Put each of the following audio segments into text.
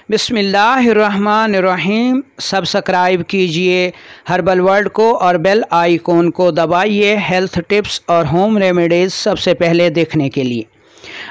बिस्मिल्लाहिर्रहमानिर्रहीम। सब्सक्राइब कीजिए herbal world को और बेल आइकॉन को दबाइए हेल्थ टिप्स और होम रेमेडीज़ सबसे पहले देखने के लिए।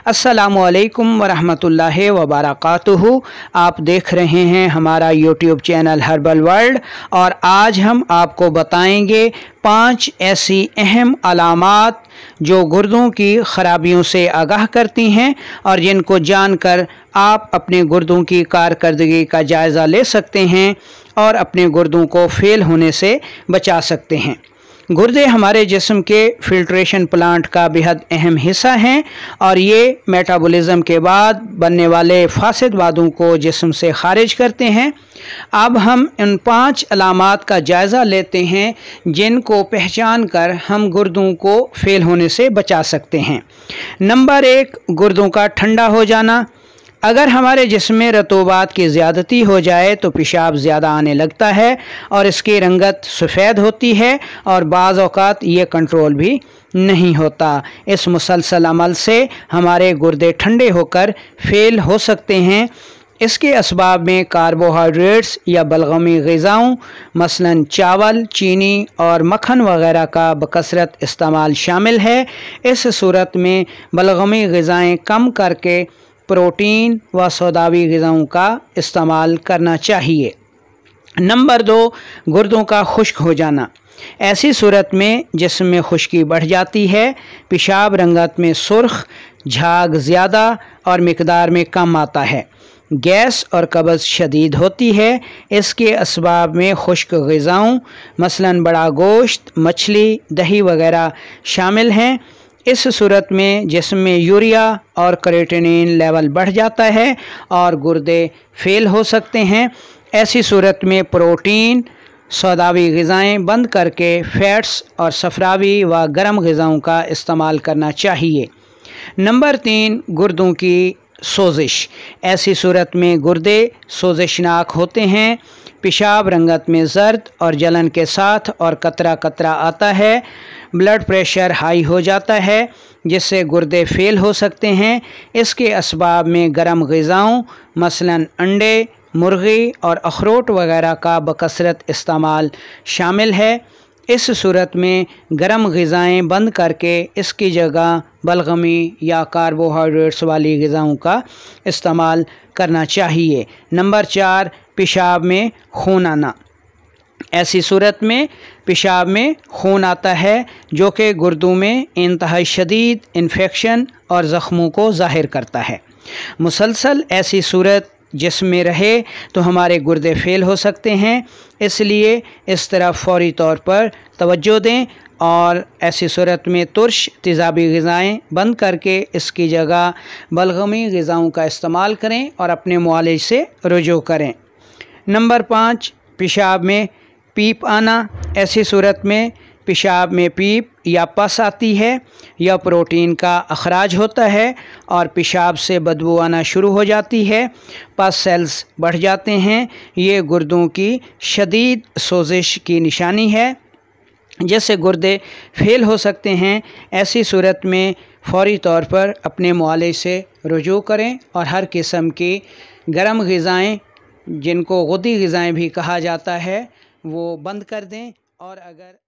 अस्सलामुअलैकुम वरहमतुल्लाहि वबरकातुहू। आप देख रहे हैं हमारा यूट्यूब चैनल हर्बल वर्ल्ड और आज हम आपको बताएंगे 5 ऐसी अहम अलामात जो गुर्दों की ख़राबियों से आगाह करती हैं और जिनको जानकर आप अपने गुर्दों की कारकर्दगी का जायज़ा ले सकते हैं और अपने गुर्दों को फेल होने से बचा सकते हैं। गुर्दे हमारे जिस्म के फिल्ट्रेशन प्लांट का बेहद अहम हिस्सा हैं और ये मेटाबॉलिज्म के बाद बनने वाले फासिद वादों को जिस्म से खारिज करते हैं। अब हम इन 5 अलामात का जायज़ा लेते हैं जिनको पहचान कर हम गुर्दों को फेल होने से बचा सकते हैं। नंबर 1, गुर्दों का ठंडा हो जाना। अगर हमारे जिस्म में रतूबात की ज़्यादती हो जाए तो पेशाब ज़्यादा आने लगता है और इसकी रंगत सफ़ेद होती है और बाज़ औक़ात ये कंट्रोल भी नहीं होता। इस मुसलसल अमल से हमारे गुर्दे ठंडे होकर फेल हो सकते हैं। इसके असबाब में कार्बोहाइड्रेट्स या बलगमी ग़िज़ाओं मसलन चावल, चीनी और मक्खन वग़ैरह का बकसरत इस्तेमाल शामिल है। इस सूरत में बलगमी ग़िज़ाएँ कम करके प्रोटीन व सौदावी ग़िज़ाओं का इस्तेमाल करना चाहिए। नंबर 2, गुर्दों का खुश्क हो जाना। ऐसी सूरत में जिस्म में खुश्की बढ़ जाती है, पेशाब रंगत में सुर्ख, झाग ज़्यादा और मिकदार में कम आता है, गैस और कब्ज़ शदीद होती है। इसके असबाब में खुश्क ग़िज़ाओं मसलन बड़ा गोश्त, मछली, दही वग़ैरह शामिल हैं। इस सूरत में जिस्म में यूरिया और क्रिएटिनिन लेवल बढ़ जाता है और गुर्दे फेल हो सकते हैं। ऐसी सूरत में प्रोटीन, सौदावी ग़िज़ाएँ बंद करके फ़ैट्स और सफ़रावी व गर्म ग़िज़ाओं का इस्तेमाल करना चाहिए। नंबर 3, गुर्दों की सोजिश। ऐसी सूरत में गुर्दे सोजिशनाक होते हैं, पेशाब रंगत में ज़र्द और जलन के साथ और कतरा कतरा आता है, ब्लड प्रेशर हाई हो जाता है जिससे गुर्दे फेल हो सकते हैं। इसके असबाब में गर्म ग़िज़ाओं मसलन अंडे, मुर्गी और अखरोट वग़ैरह का बकसरत इस्तेमाल शामिल है। इस सूरत में गर्म ग़िज़ाएँ बंद करके इसकी जगह बलगमी या कार्बोहाइड्रेट्स वाली ग़िज़ाओं का इस्तेमाल करना चाहिए। नंबर 4, पेशाब में खून आना। ऐसी सूरत में पेशाब में खून आता है जो कि गुर्दों में इंतहाई शदीद इन्फेक्शन और ज़ख्मों को ज़ाहिर करता है। मुसलसल ऐसी सूरत जिस्म में रहे तो हमारे गुर्दे फेल हो सकते हैं, इसलिए इस तरफ फ़ौरी तौर पर तवज्जो दें और ऐसी सूरत में तुर्श तेज़ाबी ग़िज़ाएँ बंद करके इसकी जगह बलगमी ग़िज़ाओं का इस्तेमाल करें और अपने मुआलिज से रुजू करें। नंबर 5, पेशाब में पीप आना। ऐसी सूरत में पेशाब में पीप या पस आती है या प्रोटीन का अखराज होता है और पेशाब से बदबू आना शुरू हो जाती है, पस सेल्स बढ़ जाते हैं। ये गुर्दों की शदीद सोजिश की निशानी है जिससे गुर्दे फेल हो सकते हैं। ऐसी सूरत में फ़ौरी तौर पर अपने मुआलिज से रुजू करें और हर किस्म की गर्म ग़िज़ाएँ जिनको गुदी ग़िज़ाएँ भी कहा जाता है वो बंद कर दें। और अगर